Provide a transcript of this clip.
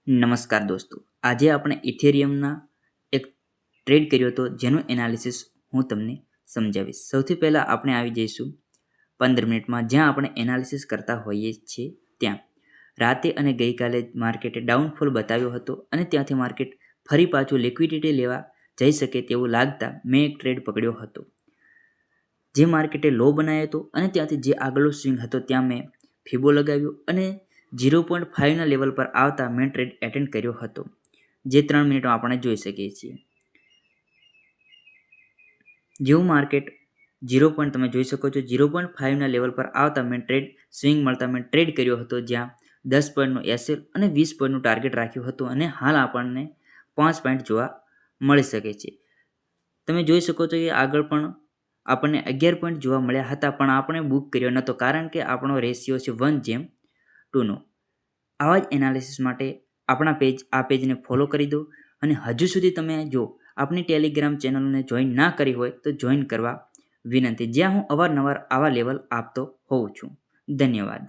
નમસ્કાર દોસ્તો, આજે આપણે ઇથેરિયમના એક ટ્રેડ કર્યો હતો જેનું એનાલિસિસ હું તમને સમજાવીશ. સૌથી પહેલાં આપણે આવી જઈશું 15 મિનિટમાં, જ્યાં આપણે એનાલિસિસ કરતા હોઈએ છીએ. ત્યાં રાતે અને ગઈકાલે માર્કેટે ડાઉનફોલ બતાવ્યો હતો અને ત્યાંથી માર્કેટ ફરી પાછું લિક્વિડિટી લેવા જઈ શકે તેવું લાગતા મેં એક ટ્રેડ પકડ્યો હતો, જે માર્કેટે લો બનાવ્યો હતો અને ત્યાંથી જે આગળનો સ્વિંગ હતો ત્યાં મેં ફીબો લગાવ્યો અને 0.5ના લેવલ પર આવતા મેં ટ્રેડ એટેન્ડ કર્યો હતો, જે 3 મિનિટમાં આપણે જોઈ શકીએ છીએ. જેવું માર્કેટ તમે જોઈ શકો છો 0.5ના લેવલ પર આવતા મેં ટ્રેડ સ્વિંગ મળતા મેં ટ્રેડ કર્યો હતો, જ્યાં 10 પોઈન્ટનો એસએલ અને 20 પોઈન્ટનું ટાર્ગેટ રાખ્યું હતું અને હાલ આપણને 5 પોઈન્ટ જોવા મળી શકે છે. તમે જોઈ શકો છો કે આગળ પણ આપણને 11 પોઈન્ટ જોવા મળ્યા હતા, પણ આપણે બુક કર્યો નહોતો કારણ કે આપણો રેશિયો છે 1:2નો. આવા જ એનાલિસિસ માટે આ પેજને ફોલો કરી દો અને હજુ સુધી તમે જો આપણી ટેલિગ્રામ ચેનલને જોઈન ના કરી હોય તો જોઈન કરવા વિનંતી, જ્યાં હું અવારનવાર આવા લેવલ આપતો હોઉં છું. ધન્યવાદ.